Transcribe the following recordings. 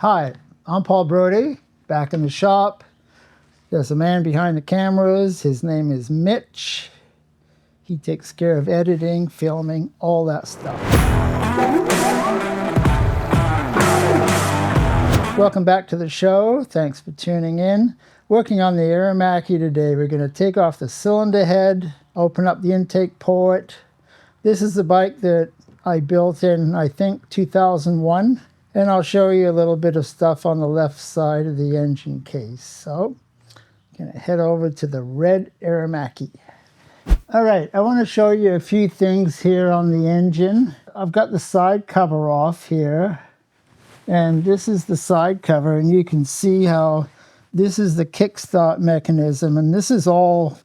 Hi, I'm Paul Brodie, back in the shop. There's a man behind the cameras. His name is Mitch. He takes care of editing, filming, all that stuff. Welcome back to the show. Thanks for tuning in. Working on the AERMACCHI today. We're going to take off the cylinder head, open up the intake port. This is the bike that I built in, I think, 2001. And I'll show you a little bit of stuff on the left side of the engine case. So, I'm going to head over to the red AERMACCHI. All right, I want to show you a few things here on the engine. I've got the side cover off here. And this is the side cover, and you can see how this is the kickstart mechanism. And this is all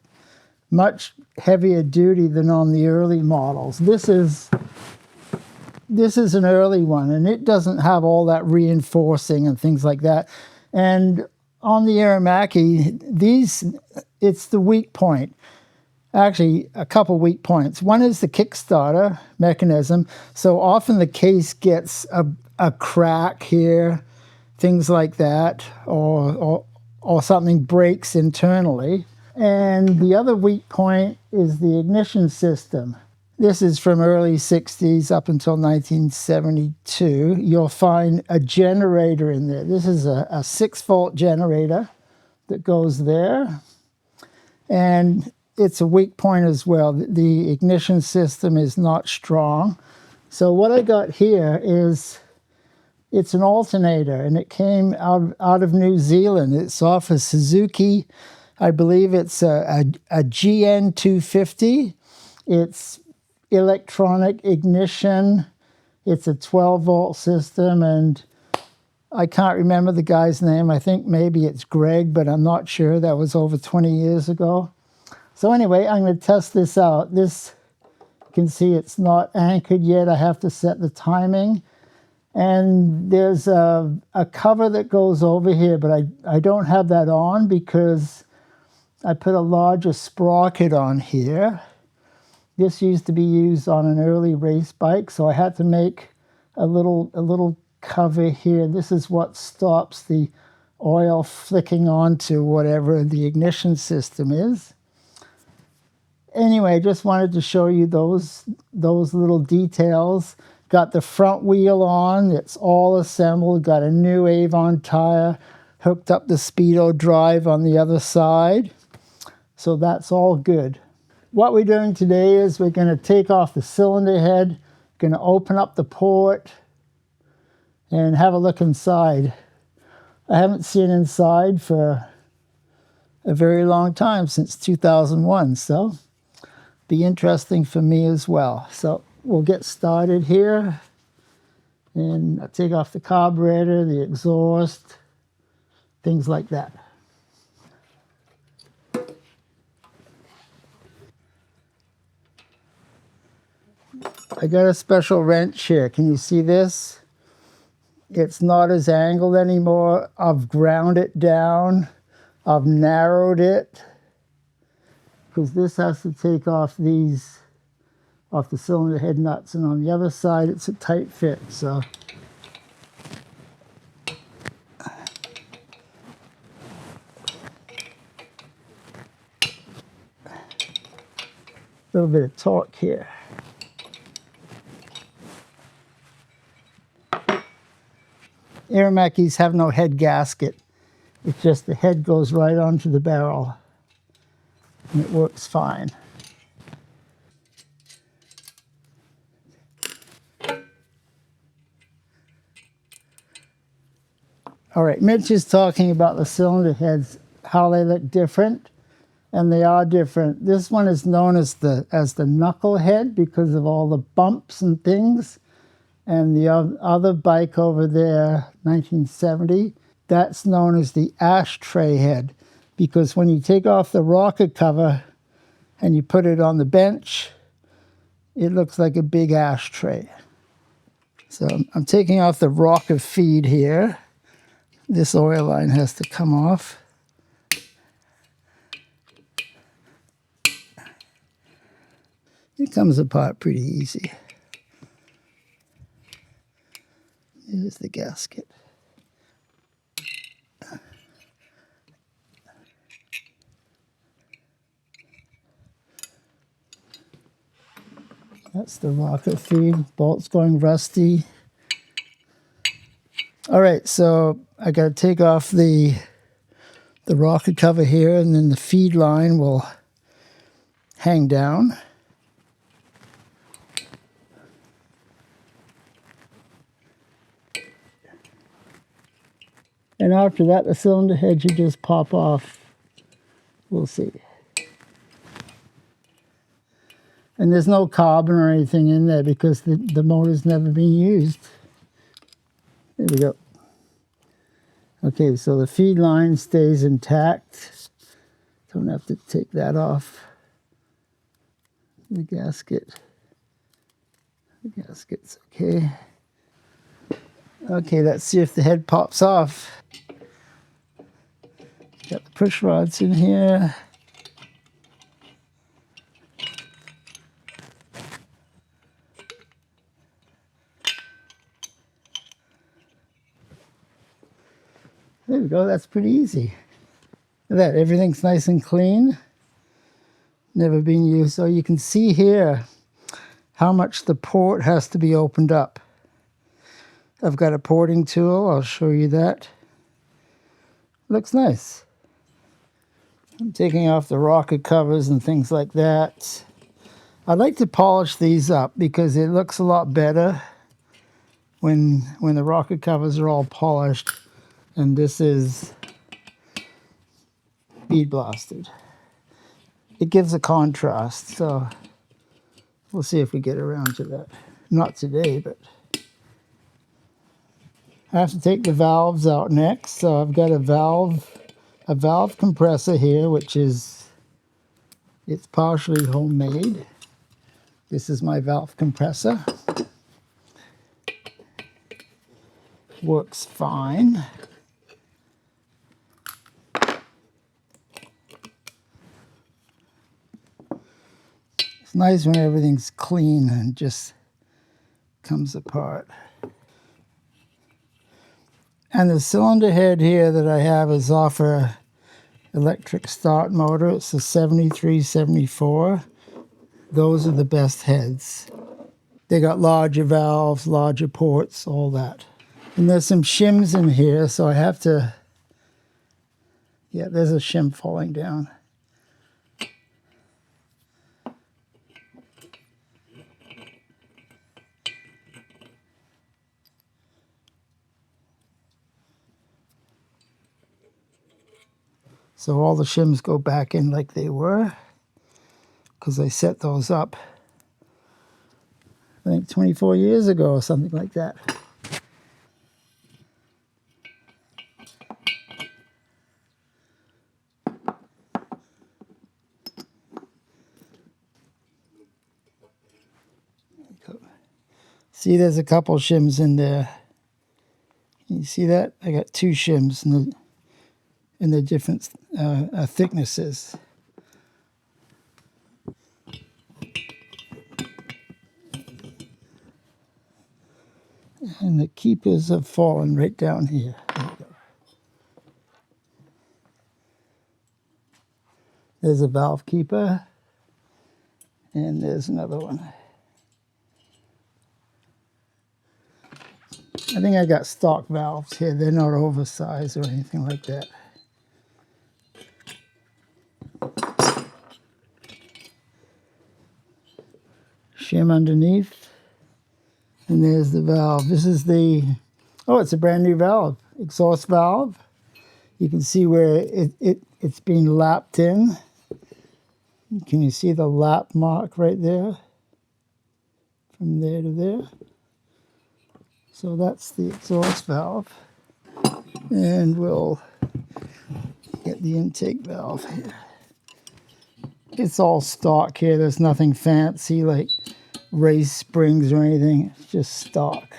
much heavier duty than on the early models. This is an early one, and it doesn't have all that reinforcing and things like that. And on the AERMACCHI, it's the weak point. Actually, a couple weak points. One is the Kickstarter mechanism. So often the case gets a crack here, things like that, or something breaks internally. And the other weak point is the ignition system. This is from early 60s up until 1972. You'll find a generator in there. This is a 6-volt generator that goes there. And it's a weak point as well. The ignition system is not strong. So what I got here is, it's an alternator, and it came out of New Zealand. It's off a Suzuki. I believe it's a GN 250. It's electronic ignition. It's a 12-volt system, and I can't remember the guy's name. I think maybe it's Greg, but I'm not sure. That was over 20 years ago. So anyway, I'm going to test this out. This, you can see it's not anchored yet. I have to set the timing. And there's a cover that goes over here, but I don't have that on because I put a larger sprocket on here. This used to be used on an early race bike, so I had to make a little cover here. This is what stops the oil flicking onto whatever the ignition system is. Anyway, just wanted to show you those little details. Got the front wheel on. It's all assembled. Got a new Avon tire. Hooked up the Speedo drive on the other side. So that's all good. What we're doing today is we're going to take off the cylinder head, going to open up the port, and have a look inside. I haven't seen inside for a very long time, since 2001, so be interesting for me as well. So we'll get started here, and I'll take off the carburetor, the exhaust, things like that. I got a special wrench here. Can you see this? It's not as angled anymore. I've ground it down. I've narrowed it, because this has to take off these, off the cylinder head nuts, and on the other side it's a tight fit. So a little bit of torque here. AERMACCHIs have no head gasket. It's just the head goes right onto the barrel, and it works fine. All right, Mitch is talking about the cylinder heads, how they look different, and they are different. This one is known as the knuckle head because of all the bumps and things. And the other bike over there, 1970, that's known as the ashtray head, because when you take off the rocker cover and you put it on the bench, it looks like a big ashtray. So I'm taking off the rocker feed here. This oil line has to come off. It comes apart pretty easy. Here's the gasket. That's the rocket feed. Bolt's going rusty. All right, so I got to take off the rocket cover here, and then the feed line will hang down. And after that, the cylinder head should just pop off. We'll see. And there's no carbon or anything in there because the motor's never been used. There we go. Okay, so the feed line stays intact. Don't have to take that off. The gasket. The gasket's okay. Okay, let's see if the head pops off. Got the push rods in here. There we go, that's pretty easy. Look at that, everything's nice and clean. Never been used. So you can see here how much the port has to be opened up. I've got a porting tool, I'll show you that. Looks nice. I'm taking off the rocker covers and things like that. I'd like to polish these up because it looks a lot better when the rocker covers are all polished and this is bead blasted. It gives a contrast, so we'll see if we get around to that. Not today, but I have to take the valves out next. So I've got a valve compressor here, which is, it's partially homemade. This is my valve compressor. Works fine. It's nice when everything's clean and just comes apart. And the cylinder head here that I have is off a electric start motor. It's a 7374. Those are the best heads. They got larger valves, larger ports, all that. And there's some shims in here, so I have to, yeah, there's a shim falling down. So all the shims go back in like they were, because I set those up, I think 24 years ago or something like that. See, there's a couple shims in there. Can you see that? I got two shims in the different thicknesses. And the keepers have fallen right down here. There we go. There's a valve keeper, and there's another one. I think I got stock valves here. They're not oversized or anything like that. Shim underneath. And there's the valve. This is the, oh, it's a brand new valve. Exhaust valve. You can see where it's being lapped in. Can you see the lap mark right there? From there to there. So that's the exhaust valve. And we'll get the intake valve here. It's all stock here. There's nothing fancy like race springs or anything. It's just stock.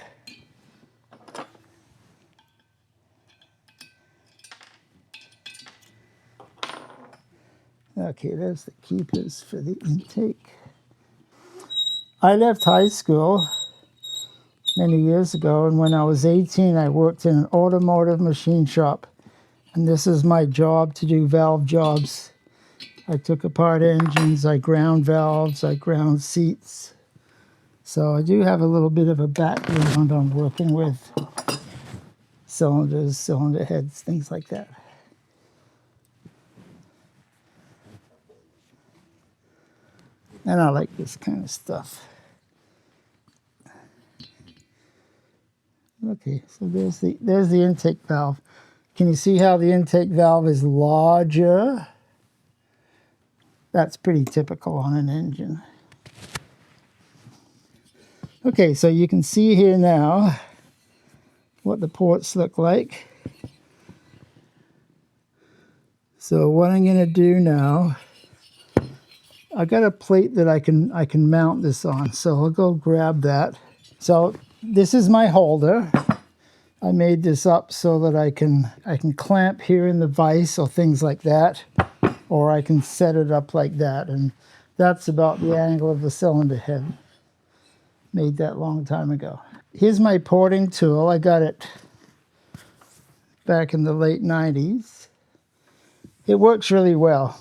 Okay, there's the keepers for the intake. I left high school many years ago, and when I was 18, I worked in an automotive machine shop. And this is my job, to do valve jobs. I took apart engines, I ground valves, I ground seats. So I do have a little bit of a background on working with cylinders, cylinder heads, things like that. And I like this kind of stuff. Okay, so there's the intake valve. Can you see how the intake valve is larger? That's pretty typical on an engine. Okay, so you can see here now what the ports look like. So what I'm going to do now, I got a plate that I can mount this on, so I'll go grab that. So this is my holder. I made this up so that I can clamp here in the vise or things like that, or I can set it up like that, and that's about the angle of the cylinder head. Made that long time ago. Here's my porting tool. I got it back in the late 90s. It works really well.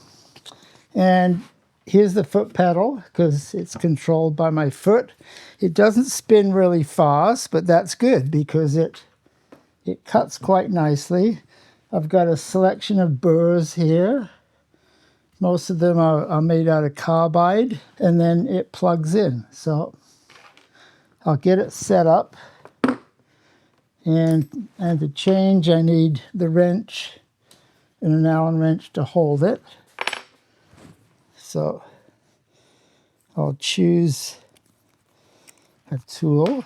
And here's the foot pedal, because it's controlled by my foot. It doesn't spin really fast, but that's good because it cuts quite nicely. I've got a selection of burrs here. Most of them are made out of carbide, and then it plugs in. So I'll get it set up. And to change, I need the wrench and an Allen wrench to hold it. So I'll choose a tool.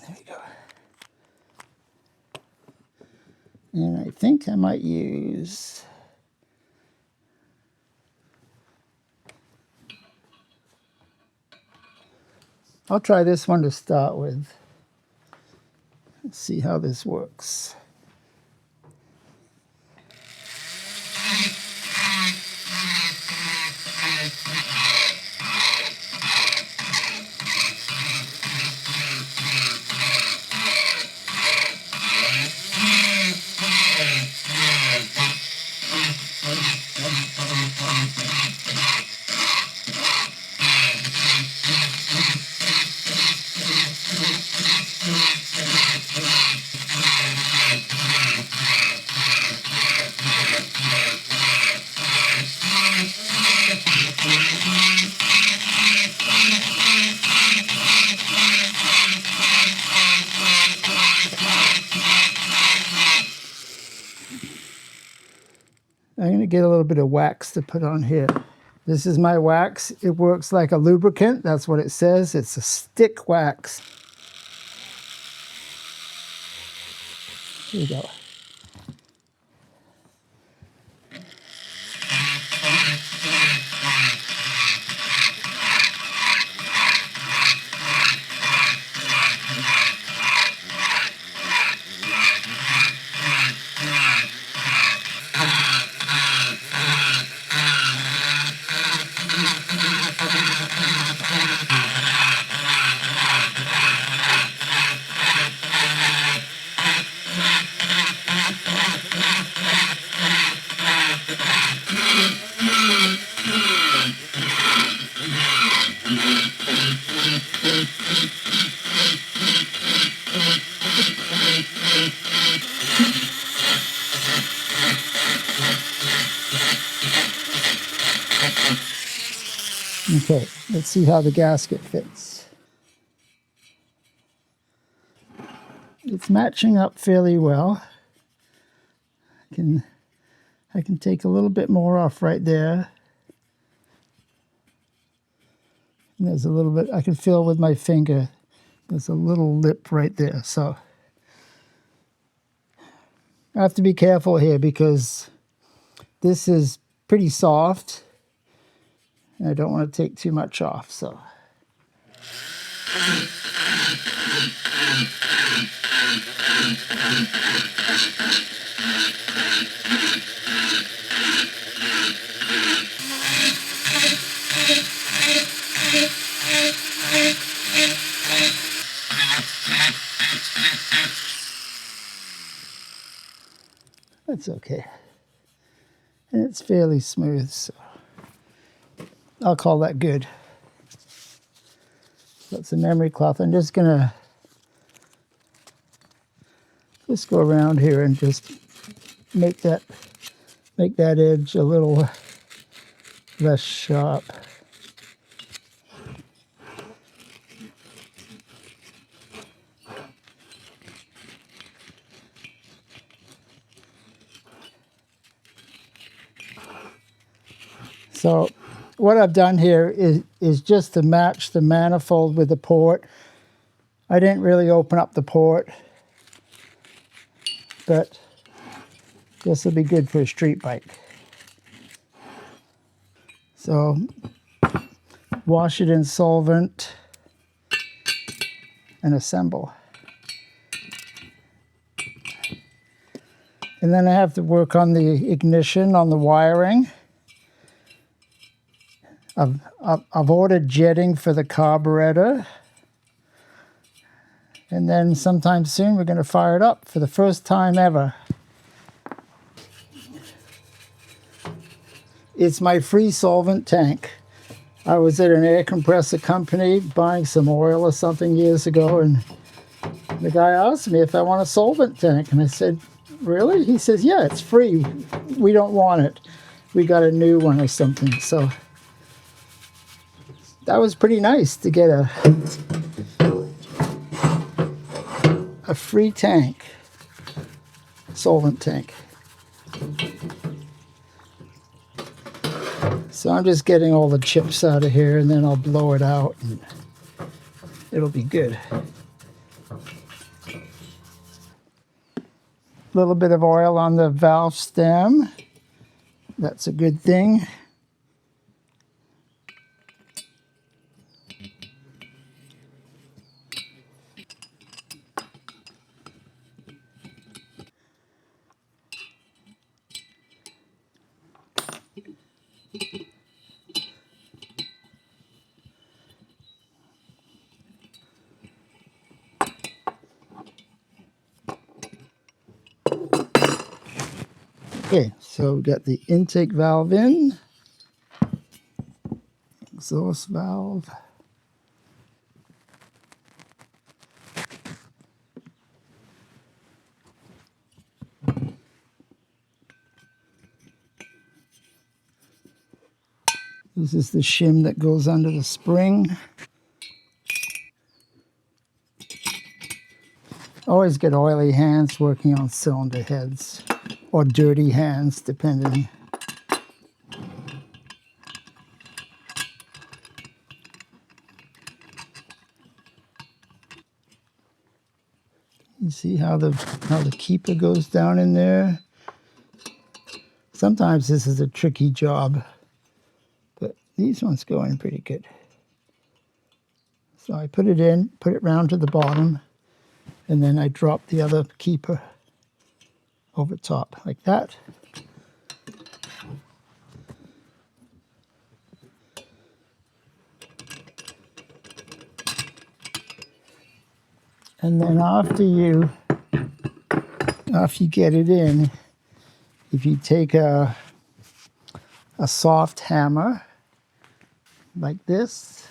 There we go. And I think I might use I'll try this one to start with. Let's see how this works. I'm going to get a little bit of wax to put on here. This is my wax. It works like a lubricant. That's what it says. It's a stick wax. Here we go. Okay, let's see how the gasket fits. It's matching up fairly well. I can take a little bit more off right there. And there's a little bit, I can feel with my finger, there's a little lip right there. So I have to be careful here because this is pretty soft. And I don't want to take too much off, so. That's okay. And it's fairly smooth, so. I'll call that good. That's a memory cloth. I'm just gonna just go around here and just make that edge a little less sharp. So what I've done here is just to match the manifold with the port. I didn't really open up the port, but this will be good for a street bike. So wash it in solvent and assemble. And then I have to work on the ignition, on the wiring. I've ordered jetting for the carburetor. And then sometime soon we're going to fire it up for the first time ever. It's my free solvent tank. I was at an air compressor company buying some oil or something years ago, and the guy asked me if I want a solvent tank, and I said, really? He says, yeah, it's free. We don't want it. We got a new one or something. So that was pretty nice to get a free tank, solvent tank. So I'm just getting all the chips out of here, and then I'll blow it out and it'll be good. A little bit of oil on the valve stem. That's a good thing. Okay, so we've got the intake valve in, exhaust valve. This is the shim that goes under the spring. Always get oily hands working on cylinder heads, or dirty hands, depending. You see how the keeper goes down in there? Sometimes this is a tricky job, but these ones go in pretty good. So I put it in, put it round to the bottom, and then I drop the other keeper over top like that. And then after you get it in, if you take a soft hammer like this,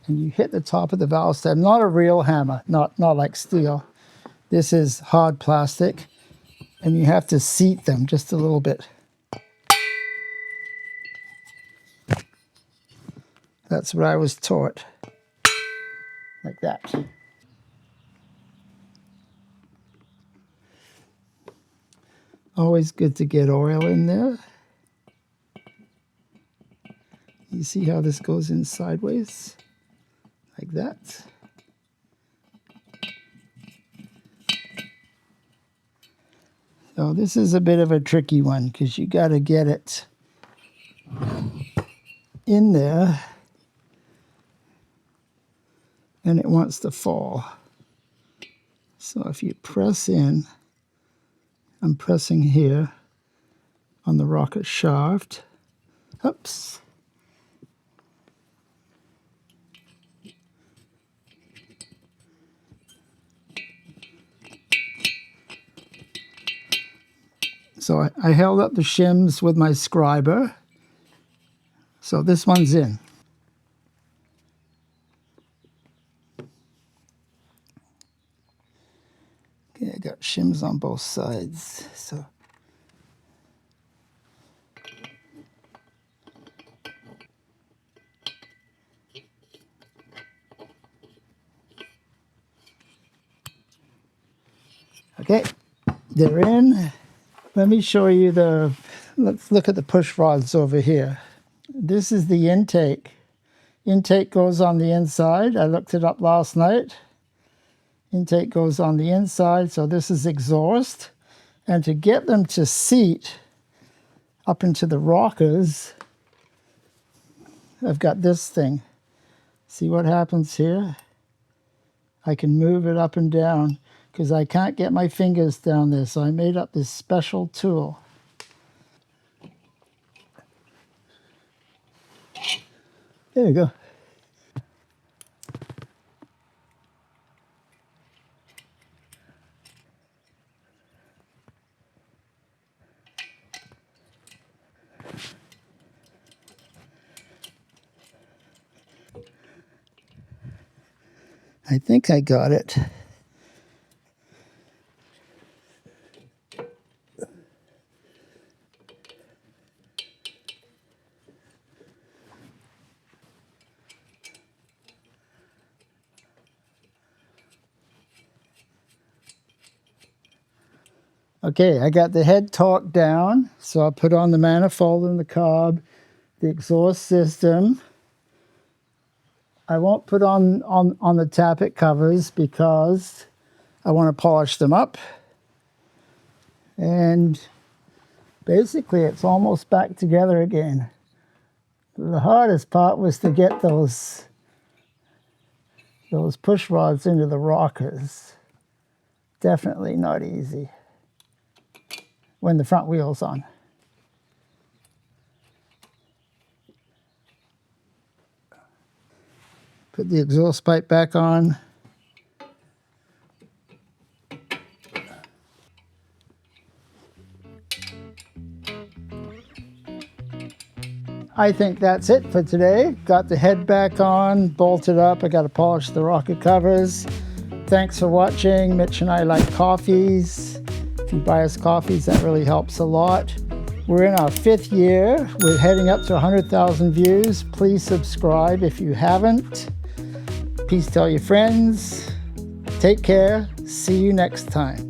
and you hit the top of the valve stem, not a real hammer, not like steel. This is hard plastic, and you have to seat them just a little bit. That's what I was taught, like that. Always good to get oil in there. You see how this goes in sideways? Like that. So this is a bit of a tricky one because you got to get it in there and it wants to fall. So if you press in, I'm pressing here on the rocket shaft. Oops. So I held up the shims with my scriber So this one's in. Okay, I got shims on both sides. So okay, they're in. Let me show you let's look at the push rods over here. This is the intake. Intake goes on the inside. I looked it up last night. Intake goes on the inside, so this is exhaust. And to get them to seat up into the rockers, I've got this thing. See what happens here? I can move it up and down because I can't get my fingers down there, so I made up this special tool. There you go. I think I got it. Okay, I got the head torqued down, so I'll put on the manifold and the cob, the exhaust system. I won't put on the tappet covers because I want to polish them up. And basically it's almost back together again. The hardest part was to get those push rods into the rockers. Definitely not easy when the front wheel's on. Put the exhaust pipe back on. I think that's it for today. Got the head back on, bolted up. I got to polish the rocker covers. Thanks for watching. Mitch and I like coffees. If you buy us coffees, that really helps a lot. We're in our 5th year. We're heading up to 100,000 views. Please subscribe if you haven't. Please tell your friends. Take care. See you next time.